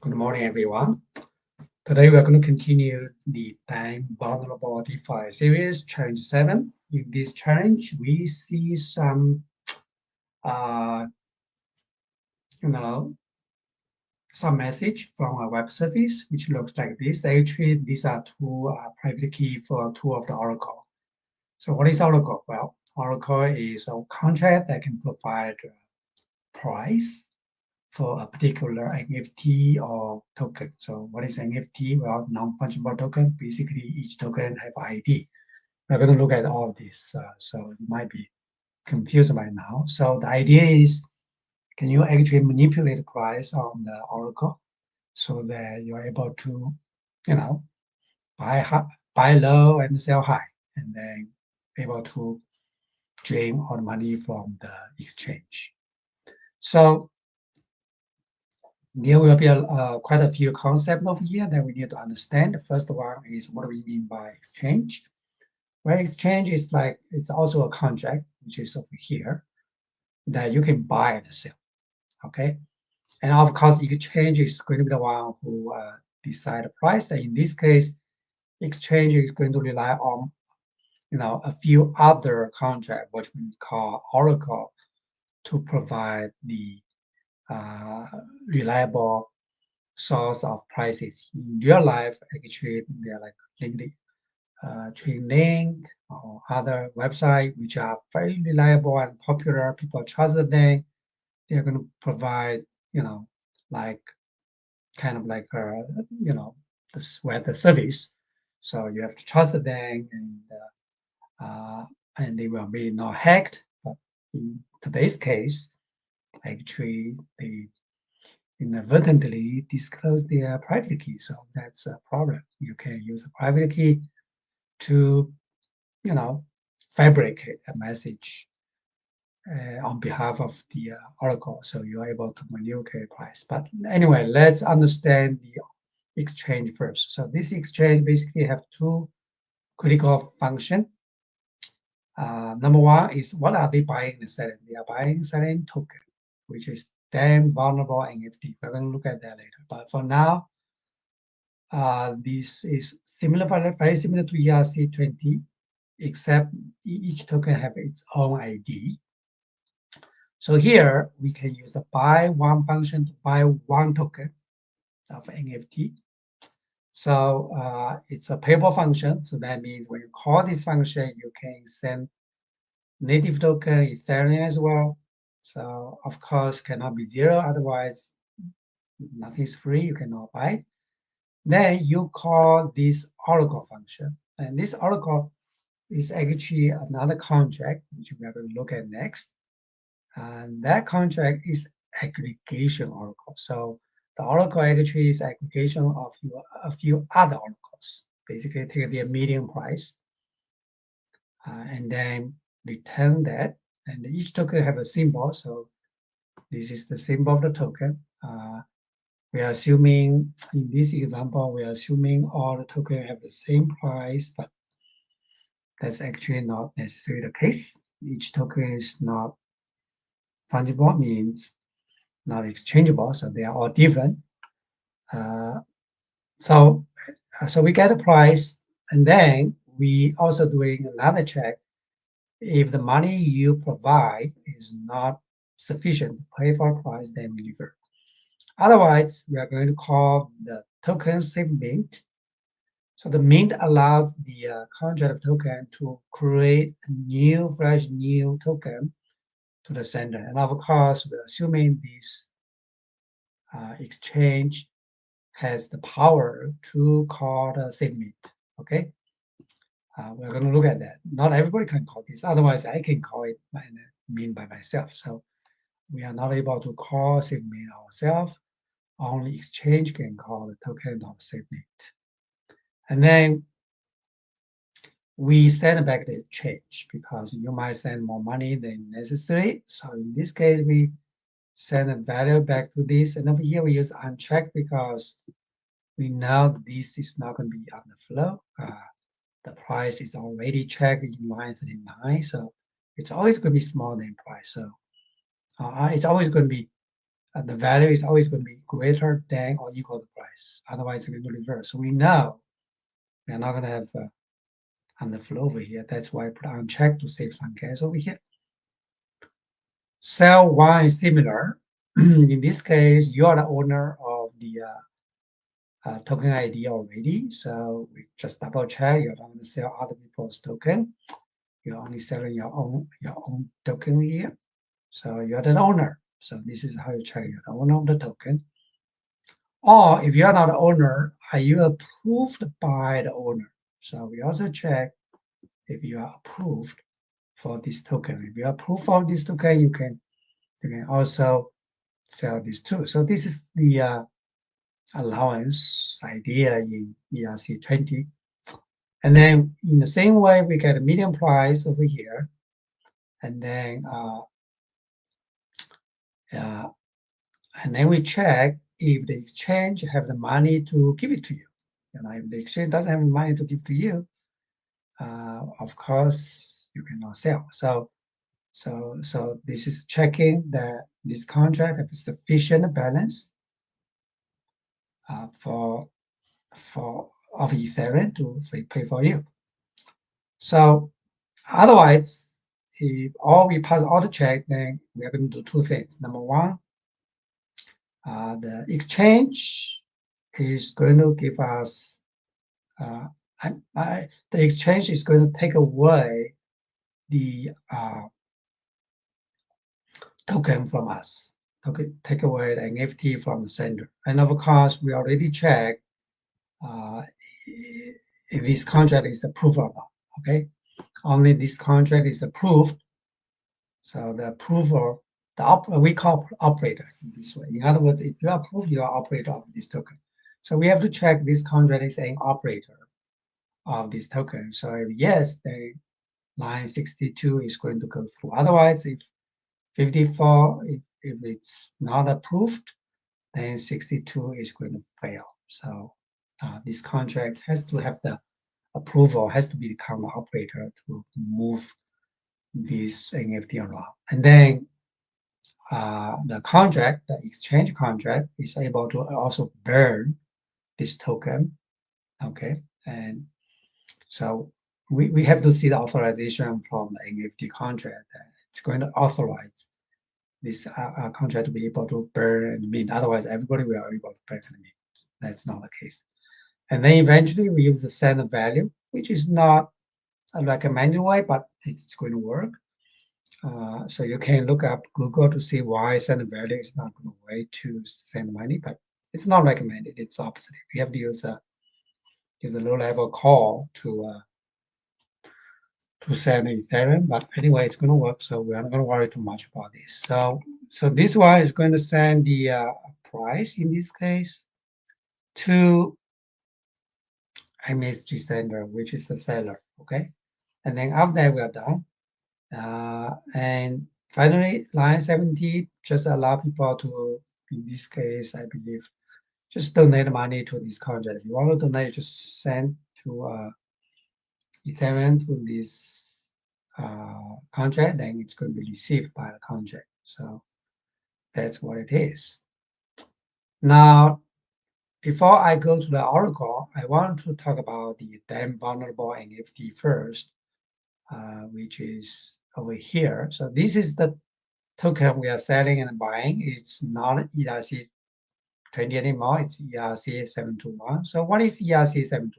Good morning, everyone. Today we're going to continue the time vulnerable DeFi series, challenge 7. In this challenge, we see some, uh, you know, some message from a web service, which looks like this. Actually, these are two private key for two of the Oracle. So what is Oracle? Well, Oracle is a contract that can provide price for a particular NFT or token. So what is NFT? Well, non-fungible token. Basically, each token have ID. We're going to look at all of this. So you might be confused by now. So the idea is, can you actually manipulate the price on the Oracle so that you're able to, you know, buy high, buy low and sell high, and then able to drain all the money from the exchange. So there will be quite a few concepts over here that we need to understand. The first one is what do we mean by exchange? Well, exchange is like, it's also a contract, which is over here, that you can buy and sell, okay? And of course, exchange is going to be the one who decide the price. And in this case, exchange is going to rely on, a few other contracts, which we call Oracle, to provide the reliable source of prices. In real life, actually, they're like Chainlink or other website which are very reliable and popular. People trust them. They're going to provide, like kind of like this weather service. So you have to trust them, and they will be not hacked. But in today's case, actually, they inadvertently disclose their private key. So that's a problem. You can use a private key to, fabricate a message on behalf of the Oracle. So you're able to manipulate price. But anyway, let's understand the exchange first. So this exchange basically have two critical function. Number one is what are they buying and selling? They are buying and selling token, which is damn vulnerable NFT. We're going to look at that later. But for now, this is similar, very similar to ERC20, except each token have its own ID. So here we can use the buy one function to buy one token of NFT. So it's a payable function. So that means when you call this function, you can send native token Ethereum as well. So of course cannot be zero, otherwise nothing is free, you cannot buy. Then you call this Oracle function. And this Oracle is actually another contract, which we are going to look at next. And that contract is aggregation Oracle. So the Oracle actually is aggregation of a few other Oracles. Basically take their median price and then return that. And each token have a symbol. So this is the symbol of the token. We are assuming, in this example, we are assuming all the tokens have the same price, but that's actually not necessarily the case. Each token is not fungible, means not exchangeable, so they are all different. So we get a price, and then we also doing another check. If the money you provide is not sufficient to pay for a price, then we revert. Otherwise, we are going to call the token safe mint. So the mint allows the contract of token to create a fresh new token to the sender. And of course, we're assuming this exchange has the power to call the safe mint. Okay, we're going to look at that. Not everybody can call this. Otherwise, I can call it mint by myself. So we are not able to call safe mint ourselves. Only exchange can call the token of safe mint. And then we send back the change because you might send more money than necessary. So in this case, we send a value back to this. And over here, we use unchecked because we know this is not going to be on the flow. The price is already checked in line 39. So it's always going to be smaller than price. So it's always going to be the value is always going to be greater than or equal to price. Otherwise, it's going to reverse. So we know we're not going to have underflow over here. That's why I put on check to save some cash over here. Cell 1 is similar. In this case, you are the owner of the token ID already. So we just double check. You're not going to sell other people's token. You're only selling your own token here. So you're the owner. So this is how you check you're the owner of the token. Or if you're not the owner, are you approved by the owner? So we also check if you are approved for this token. If you are approved for this token, you can also sell this too. So this is the allowance idea in ERC20. And then in the same way, we get a median price over here. And then we check if the exchange have the money to give it to you. If the exchange doesn't have money to give to you, of course you cannot sell. So this is checking that this contract has sufficient balance for of Ethereum to pay for you. So otherwise, if we pass all the check, then we are going to do two things. Number one, the exchange is going to give us the exchange is going to take away the token from us. Okay, take away the NFT from the sender. And of course, we already checked if this contract is approved or not. Okay, only this contract is approved. So the approval, we call operator in this way. In other words, if you approve, you are operator of this token. So we have to check this contract is an operator of this token. So if yes, then line 62 is going to go through. Otherwise, if 54, if it's not approved, then 62 is going to fail. So this contract has to have the approval, has to become an operator to move this NFT around. And then the contract, the exchange contract, is able to also burn this token. Okay, and so we have to see the authorization from the NFT contract that it's going to authorize this contract to be able to burn and mint. Otherwise, everybody will be able to burn and mint. That's not the case. And then eventually we use the send value, which is not a recommended way, but it's going to work. So you can look up Google to see why send value is not a good way to send money, but it's not recommended. It's opposite. We have to use a low-level call to send Ethereum. But anyway, it's going to work, so we're not going to worry too much about this. So this one is going to send the price in this case to MSG sender, which is the seller. Okay, and then after that we are done. And finally, line 70 just allow people to, in this case, I believe, just donate money to this contract. If you want to donate, just send to Ethereum to this contract, then it's going to be received by the contract. So that's what it is. Now, before I go to the article, I want to talk about the damn vulnerable NFT first, which is over here. So this is the token we are selling and buying. It's not ERC20 anymore. It's ERC721. So what is ERC721?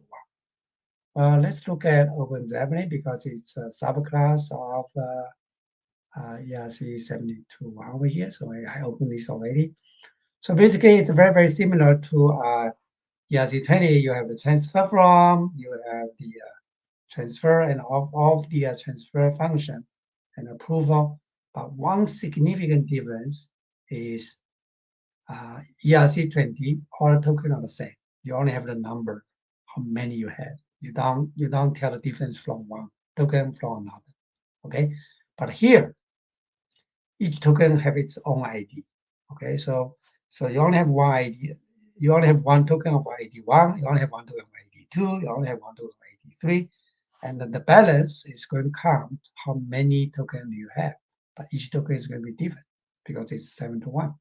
Let's look at OpenZebra because it's a subclass of ERC721 over here. So I opened this already. So basically, it's very, very similar to ERC20. You have the transfer from, you have the transfer and of the transfer function and approval. But one significant difference is ERC20, all token are the same. You only have the number, how many you have. You don't tell the difference from one token from another. Okay, but here, each token have its own ID. Okay, so you only have one ID. You only have one token of ID1. You only have one token of ID2. You only have one token of ID3. And then the balance is going to count how many tokens you have. But each token is going to be different because it's 7 to 1.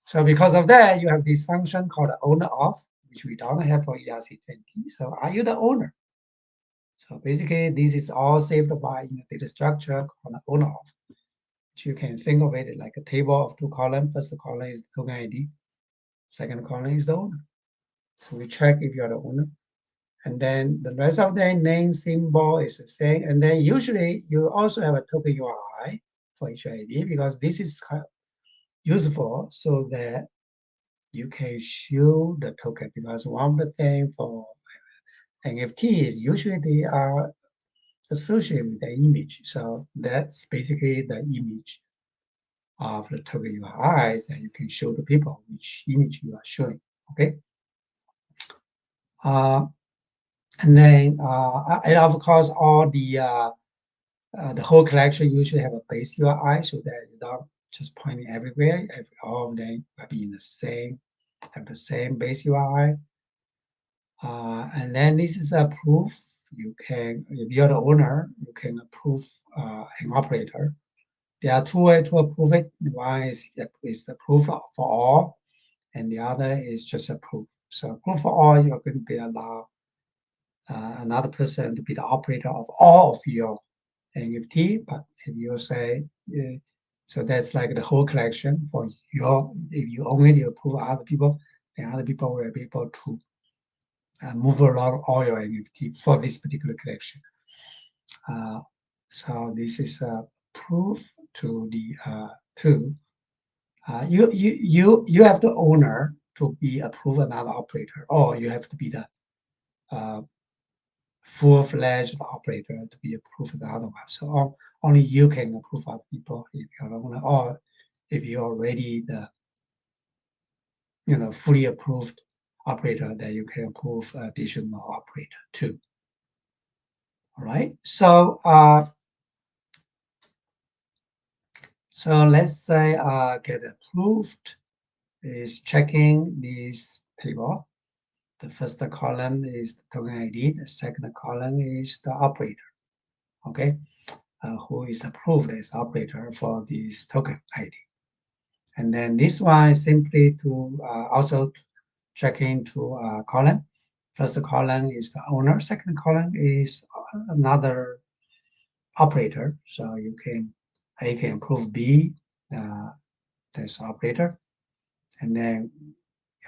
So because of that, you have this function called owner of, which we don't have for ERC20. So are you the owner? So basically, this is all saved by in the data structure called owner of, which you can think of it like a table of two columns. First column is the token ID, second column is the owner. So we check if you're the owner. And then the rest of the name symbol is the same. And then usually you also have a token URI for each ID because this is useful so that you can show the token, because one of the things for NFT is usually they are associated with the image. So that's basically the image of the token URI that you can show to people which image you are showing. Okay. And then, and of course, all the whole collection usually have a base URI so that you don't just pointing everywhere. All of them will be in the same, have the same base URI. And then this is a proof. You can, if you're the owner, you can approve an operator. There are two ways to approve it. One is the proof for all, and the other is just a proof. So proof for all, you're going to be allowed another person to be the operator of all of your NFT. But if you say, so that's like the whole collection for your, if you only approve other people, then other people will be able to move around all your NFT for this particular collection. So this is a proof to the two. You have the owner to be approve another operator, or you have to be the full-fledged operator to be approved the other one. So only you can approve other people if you're the owner, or if you're already the fully approved operator, that you can approve additional operator too. All right. So so let's say get approved is checking this table. The first column is the token ID. The second column is the operator. Okay, who is approved as operator for this token ID. And then this one is simply to also check into a column. First column is the owner. Second column is another operator. So you can approve B, this operator. And then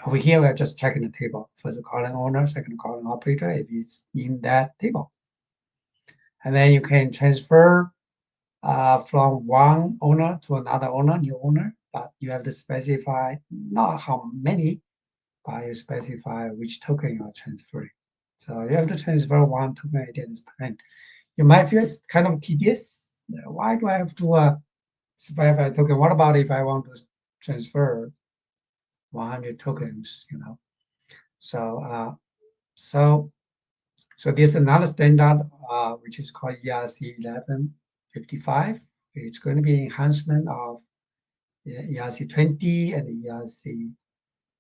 over here, we're just checking the table. First column owner, second column operator, if it's in that table. And then you can transfer from one owner to another owner, new owner, but you have to specify not how many, but you specify which token you are transferring. So you have to transfer one token at a time. You might feel it's kind of tedious. Why do I have to specify a token? What about if I want to transfer 100 tokens? So so there's another standard which is called ERC 1155. It's going to be enhancement of ERC 20 and ERC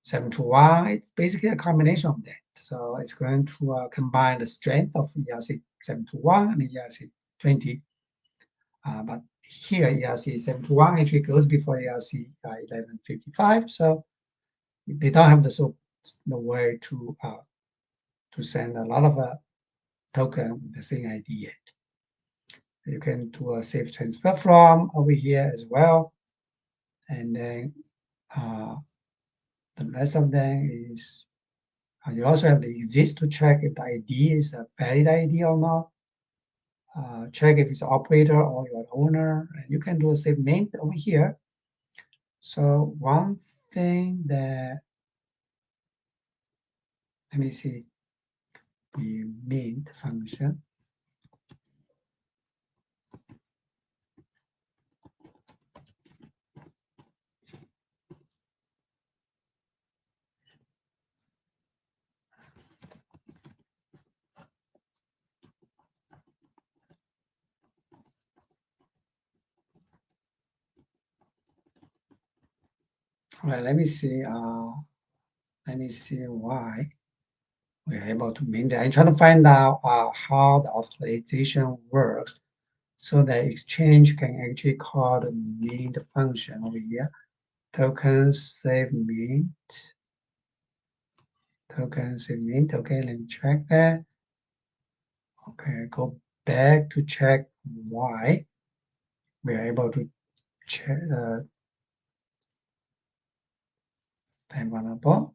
721. It's basically a combination of that. So it's going to combine the strength of ERC 721 and ERC 20. But here ERC 721 actually goes before ERC 1155. So they don't have the way to send a lot of token with the same ID yet. You can do a safe transfer from over here as well. And then the rest of them is, you also have the exist to check if the ID is a valid ID or not. Check if it's operator or your owner. And you can do a safe mint over here. So one thing that, let me see, the mint function. All right, let me see why we're able to mint it. I'm trying to find out how the authorization works so that exchange can actually call the mint function over here. token save mint. Token save mint. Okay, let me check that. Okay, go back to check why we are able to check time vulnerable.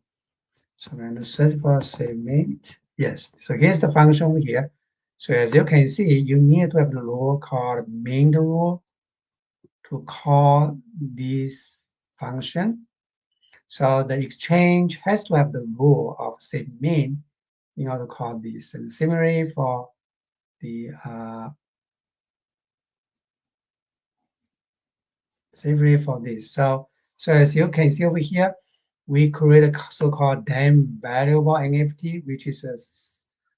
So I'm going to search for save mint. Yes, so here's the function over here. So as you can see, you need to have the rule called mint rule to call this function. So the exchange has to have the rule of save mint in order to call this. And similarly for the this. So as you can see over here, we create a so-called damn valuable NFT, which is a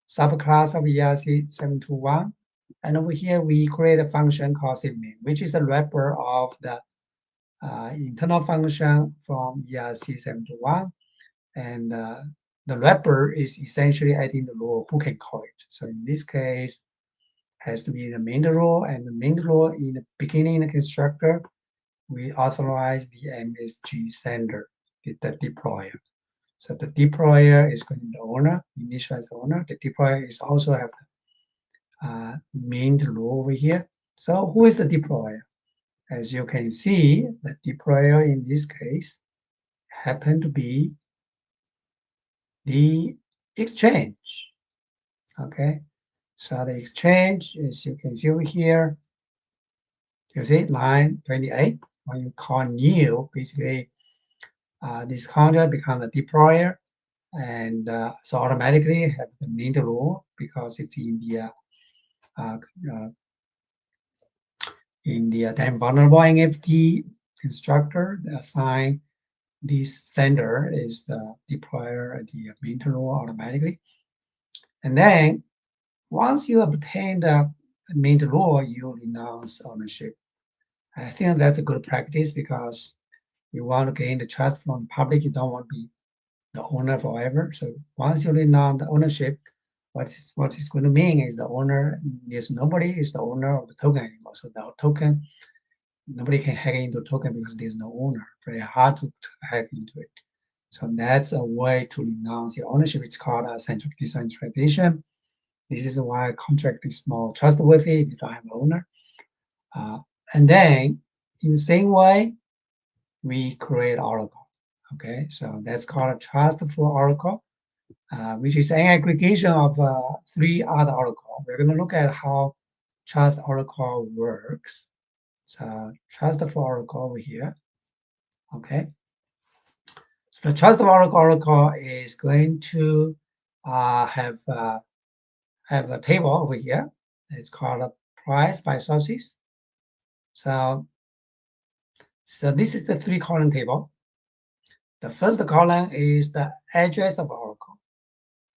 subclass of ERC721. And over here, we create a function called SafeMint, which is a wrapper of the internal function from ERC721. And the wrapper is essentially adding the rule who can call it. So in this case, has to be the main rule, and the main rule in the beginning of the constructor, we authorize the MSG sender, the deployer. So the deployer is going to be the owner, initialize the owner. The deployer is also have main rule over here. So who is the deployer? As you can see, the deployer in this case happen to be the exchange. Okay, so the exchange, as you can see over here, you see line 28. When you call new, basically this contract become a deployer, and so automatically have the mint rule because it's in the time vulnerable NFT constructor. Assign this sender is the deployer the mint rule automatically, and then once you obtain the mint rule, you renounce ownership. I think that's a good practice because you want to gain the trust from the public. You don't want to be the owner forever. So once you renounce the ownership, what it's going to mean is the owner, there's nobody is the owner of the token anymore. So the token, nobody can hack into token because there's no owner. Very hard to hack into it. So that's a way to renounce your ownership. It's called a central decentralization. This is why a contract is more trustworthy if you don't have an owner. And then in the same way, we create Oracle. Okay, so that's called a trustful Oracle, which is an aggregation of 3 other Oracle. We're going to look at how trust Oracle works. So trustful Oracle over here. Okay, so the trustful Oracle is going to have a table over here. It's called a price by sources. So this is the 3-column table. The first column is the address of Oracle,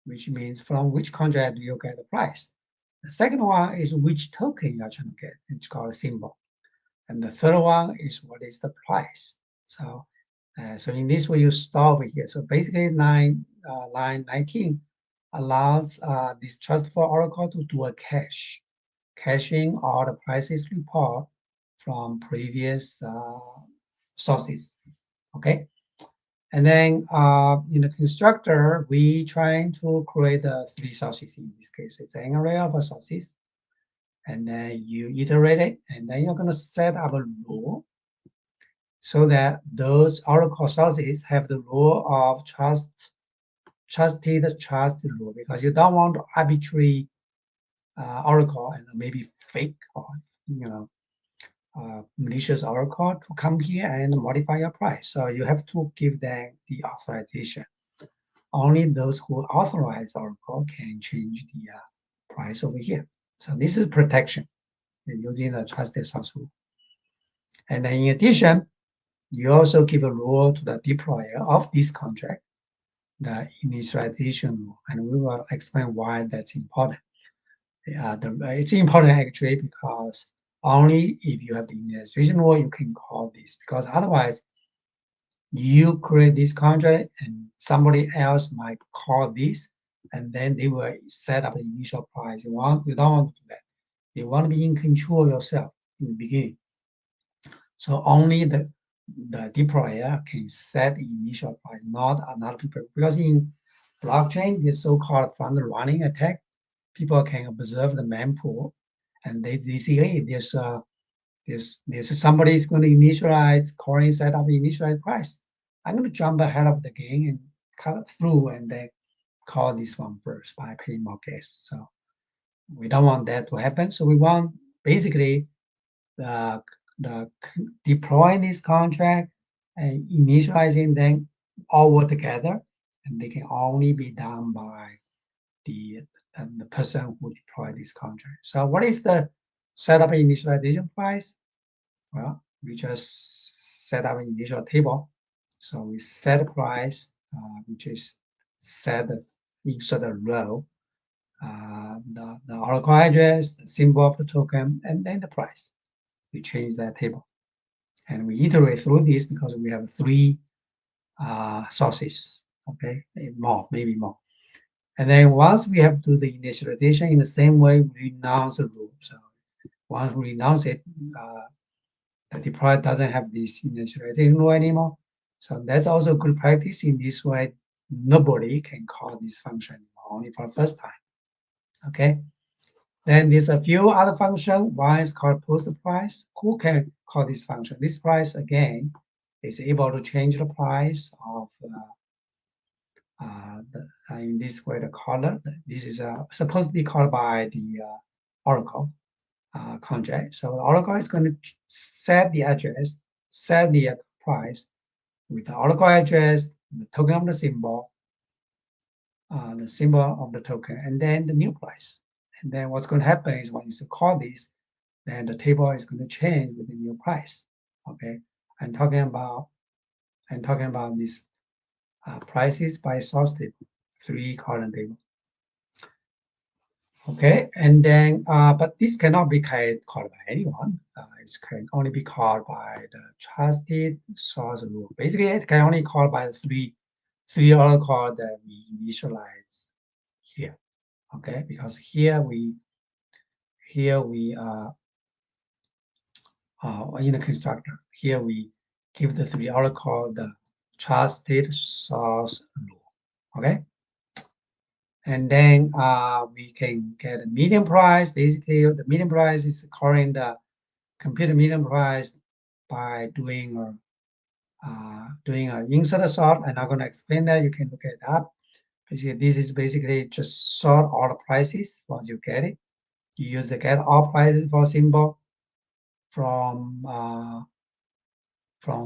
which means from which contract do you get the price. The second one is which token you're trying to get. It's called a symbol. And the third one is what is the price. So, so in this way, you start over here. So basically, line 19 allows this trustful Oracle to do a caching all the prices report from previous sources. Okay. And then in the constructor, we trying to create the 3 sources. In this case, it's an array of sources. And then you iterate it, and then you're going to set up a rule so that those Oracle sources have the rule of trusted rule, because you don't want arbitrary Oracle and maybe fake or malicious Oracle to come here and modify your price. So you have to give them the authorization. Only those who authorize Oracle can change the price over here. So this is protection using the trusted source rule. And then in addition, you also give a rule to the deployer of this contract, the initialization rule, and we will explain why that's important. It's important actually because only if you have the initialization rule, you can call this, because otherwise you create this contract and somebody else might call this, and then they will set up the initial price. You don't want to do that. You want to be in control yourself in the beginning. So only the deployer can set the initial price, not another people. Because in blockchain, the so-called fund running attack, people can observe the mempool, and they see, hey, there's somebody is going to initialize coin set up initialize price. I'm going to jump ahead of the game and cut through and then call this one first by paying more gas. So we don't want that to happen. So we want basically the deploying this contract and initializing them all work together, and they can only be done by the the person who deployed this contract. So what is the setup initialization price? Well, we just set up an initial table. So we set a price, which is set insert a row, the oracle address, the symbol of the token, and then the price. We change that table. And we iterate through this because we have three sources, okay, more, maybe more. And then once we have to do the initialization in the same way, we renounce the rule. So once we renounce it, the deploy doesn't have this initialization rule anymore. So that's also good practice. In this way, nobody can call this function only for the first time. Okay. Then there's a few other function. One is called post price. Who can call this function? This price again is able to change the price of in this way the color. This is supposed to be called by the Oracle contract. So the Oracle is going to set the address, set the price with the Oracle address, the token of the symbol of the token, and then the new price. And then what's going to happen is when you call this, then the table is going to change with the new price. Okay, I'm talking about this prices by source table, 3-column table. Okay, and then but this cannot be called by anyone. It can only be called by the trusted source rule. Basically, it can only call by the three oracle that we initialize here. Okay, because here we in the constructor, here we give the three oracle the trusted source rule. Okay, and then we can get a median price. Basically, the median price is calling the computer median price by doing a insert sort. I'm not going to explain that. You can look it up. Basically, this is basically just sort all the prices once you get it. You use the get all prices for symbol from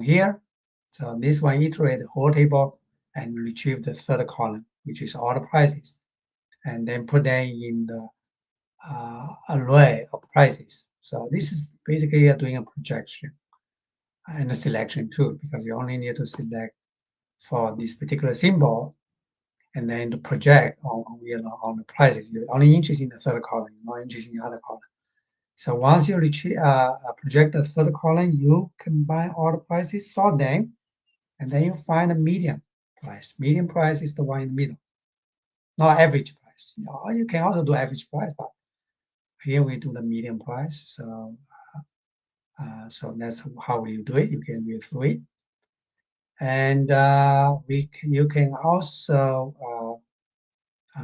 here. So this one iterate the whole table and retrieve the third column, which is all the prices, and then put them in the array of prices. So this is basically doing a projection and a selection too, because you only need to select for this particular symbol and then to project on the prices. You're only interested in the third column, not interested in the other column. So once you project the third column, you combine all the prices, sort them, and then you find a median price. Median price is the one in the middle, not average price. You can also do average price, but here we do the median price. So that's how we do it. You can read through it, and you can also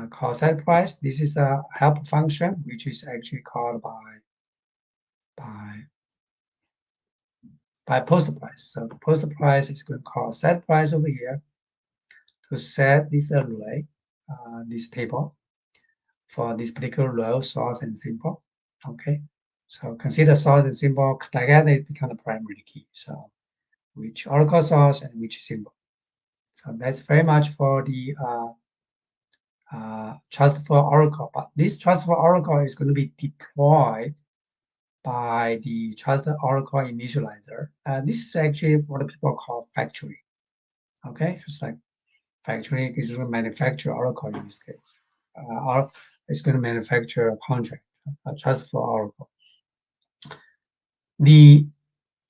call set price. This is a help function, which is actually called by post price. So the post price is going to call set price over here to set this array, this table for this particular row, source and symbol. Okay, so consider source and symbol together, it become the primary key. So which oracle source and which symbol. So that's very much for the trustful oracle. But this trustful oracle is going to be deployed by the trusted oracle initializer. This is actually what people call factory. Okay, just like factory is going to manufacture oracle in this case. Or it's going to manufacture a contract, a trustful oracle. The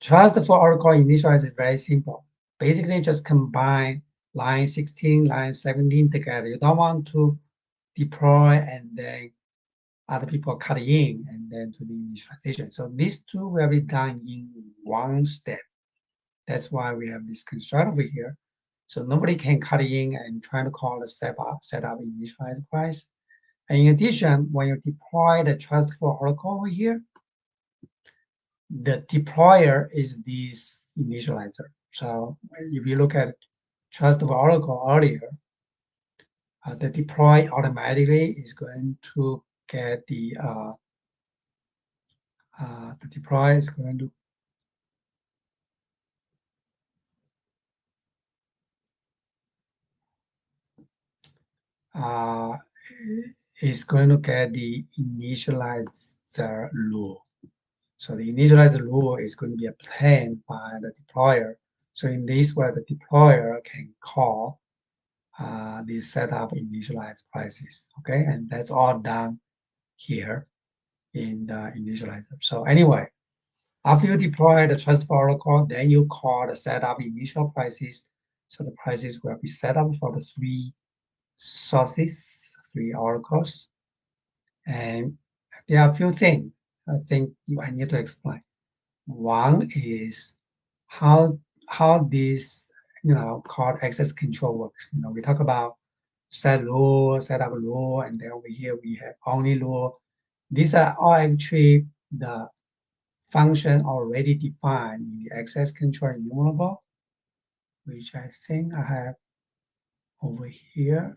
trustful oracle initializer is very simple. Basically, just combine line 16, line 17 together. You don't want to deploy and then other people cut in and then to the initialization. So these two will be done in one step. That's why we have this constraint over here. So nobody can cut in and try to call the setup initialized price. And in addition, when you deploy the trustful oracle over here, the deployer is this initializer. So if you look at trustful oracle earlier, the deploy automatically is going to get the deploy is going to uh, is going to get the initializer rule. So the initializer rule is going to be obtained by the deployer. So in this way, the deployer can call the setup initialize prices. Okay, and that's all done here in the initializer. So anyway, after you deploy the transfer oracle, then you call the setup initial prices. So the prices will be set up for the three sources, three oracles. And there are a few things I think I need to explain. One is how this called access control works. We talk about set rule, set up rule, and then over here we have only rule. These are all actually the function already defined in the access control enumerable, which I think I have over here.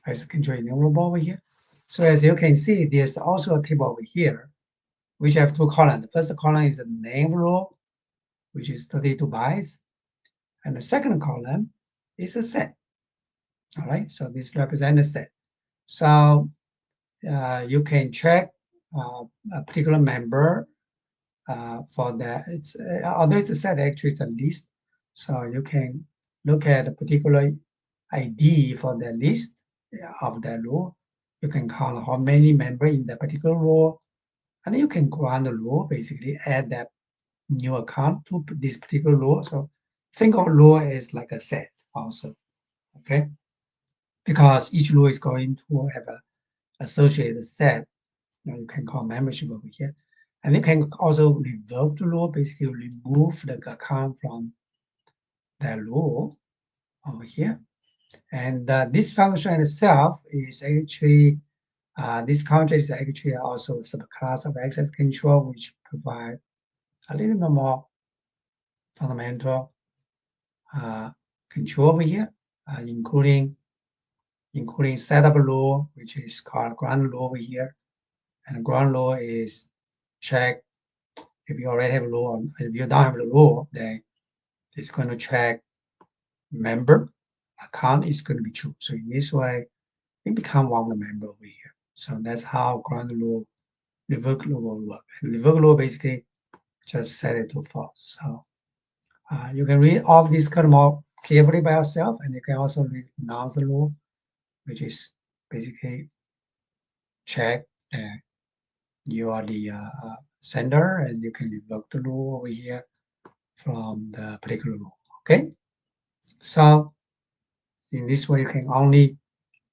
Access control enumerable over here. So as you can see, there's also a table over here, which have two columns. The first column is the name rule, which is 32 bytes. And the second column is a set. All right, so this represents a set. So you can check a particular member for that. It's although it's a set, actually it's a list. So you can look at a particular ID for the list of the row. You can count how many members in the particular row, and you can grant the row, basically add that new account to this particular row. So think of row as like a set also, okay? Because each row is going to have a associated set. You can call membership over here. And you can also revoke the row, basically remove the account from the row over here. And this function itself is actually, this concept is actually also a subclass of access control, which provide a little bit more fundamental control over here, including setup law, which is called ground law over here. And ground law is check if you already have a law, if you don't have the law, then it's going to check member account is going to be true. So in this way, it become one of the member over here. So that's how ground law, revoke law will work. And revoke law basically just set it to false. So you can read all this kind of more carefully by yourself, and you can also read announce the law, which is basically check that you are the sender, and you can revoke the law over here from the particular law. Okay, so in this way, you can only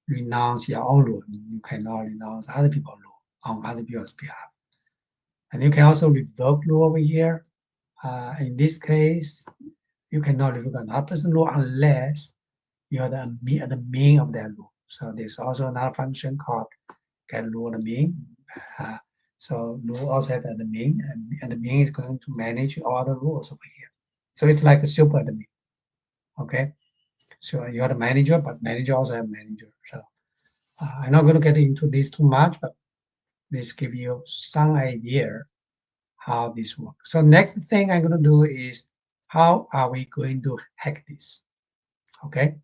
renounce your own law. You cannot renounce other people's law on other people's behalf. And you can also revoke law over here. In this case, you cannot revoke another person's law unless you are the mean of that law. So there's also another function called get law the mean. So law also have the mean, and the mean is going to manage all the rules over here. So it's like a super admin. Okay, so you are the manager, but manager also have manager. So I'm not going to get into this too much, but this give you some idea how this works. So next thing I'm going to do is how are we going to hack this? Okay,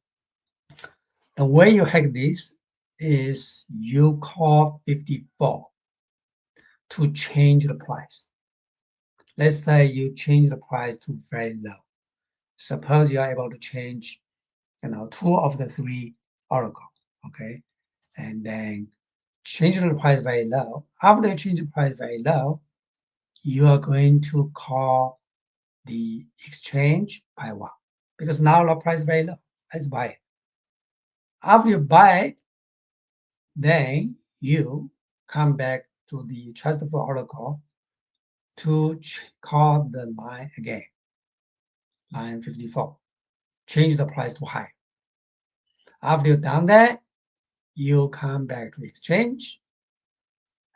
the way you hack this is you call 54 to change the price. Let's say you change the price to very low. Suppose you are able to change, two of the three oracle, okay, and then change the price very low. After you change the price very low, you are going to call the exchange by one because now the price is very low. Let's buy it. After you buy it, then you come back to the trustful oracle to call the line again. line 54. Change the price to high. After you've done that, you come back to exchange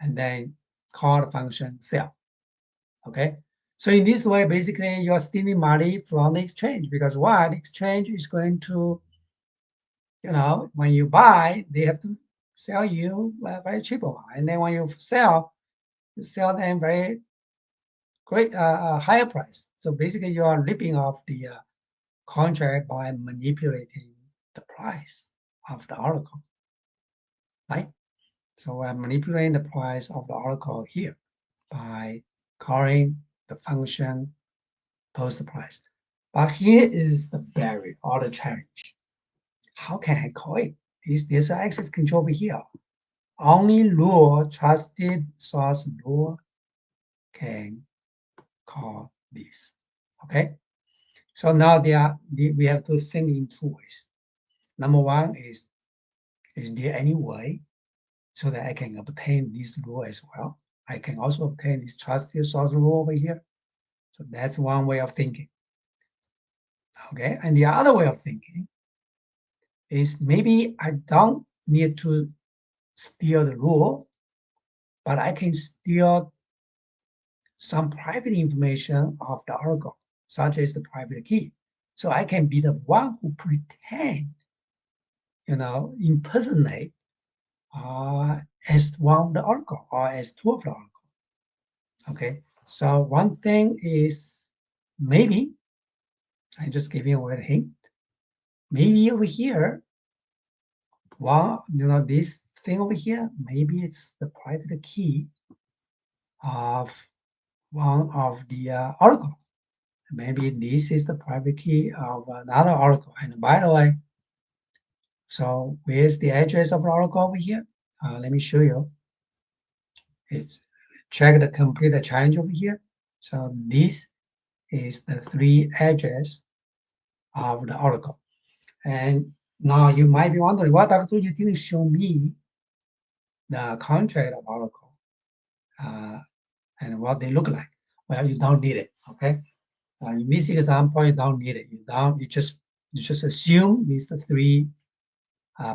and then call the function sell. Okay. So in this way, basically you're stealing money from the exchange because what exchange is going to, when you buy, they have to sell you a very cheap one. And then when you sell them very great, higher price. So basically you are ripping off the contract by manipulating the price of the oracle, right? So we're manipulating the price of the oracle here by calling the function post price. But here is the barrier or the challenge. How can I call it? There's access control over here. Only rule, trusted source rule can call this. Okay. So now we have to think in two ways. Number one is there any way so that I can obtain this rule as well? I can also obtain this trusted source rule over here. So that's one way of thinking. Okay, and the other way of thinking is maybe I don't need to steal the rule, but I can steal some private information of the oracle, such as the private key. So I can be the one who pretend, impersonate as one of the oracle or as two of the oracle. Okay, so one thing is maybe, I'm just giving away a hint, maybe over here, this thing over here, maybe it's the private key of one of the oracle. Maybe this is the private key of another oracle. And by the way, so where's the address of the oracle over here? Let me show you. It's check the complete challenge over here. So this is the 3 address of the oracle. And now you might be wondering, well, Dr. You didn't show me the contract of oracle and what they look like. Well, you don't need it. Okay. In this example, you don't need it. You just assume these are the 3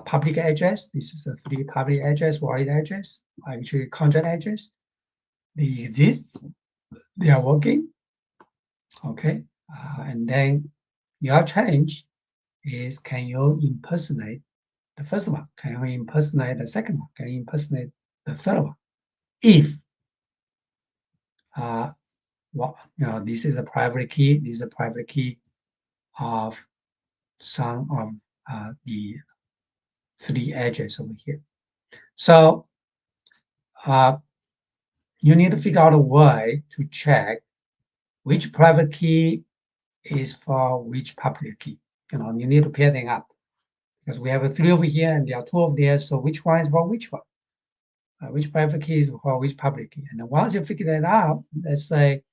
public address. This is the 3 public address, wallet address, actually contract address. They exist. They are working. Okay. And then your challenge is, can you impersonate the first one? Can you impersonate the second one? Can you impersonate the third one? If this is a private key, this is a private key of some of the 3 edges over here. So you need to figure out a way to check which private key is for which public key. You need to pair them up because we have 3 over here and there are 2 of there. So which one is for which one? Which private key is for which public key? And then once you figure that out, let's say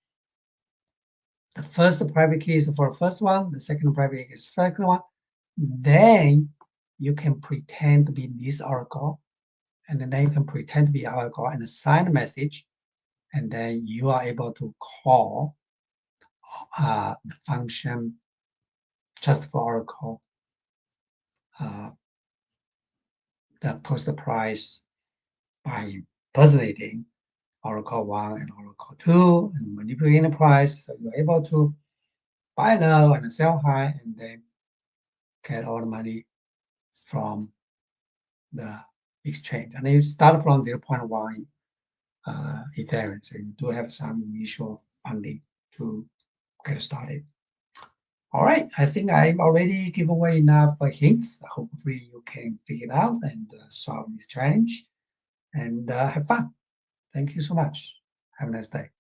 the first private key is for the first one, the second private key is for the second one, then you can pretend to be this oracle, and then you can pretend to be oracle and assign a message, and then you are able to call the function just for oracle that post the price by impersonating oracle 1 and oracle 2 and manipulating the price. So you're able to buy low and sell high and then get all the money from the exchange. And then you start from 0.1 Ethereum. So you do have some initial funding to get started. All right, I think I've already given away enough hints. Hopefully you can figure it out and solve this challenge and have fun. Thank you so much. Have a nice day.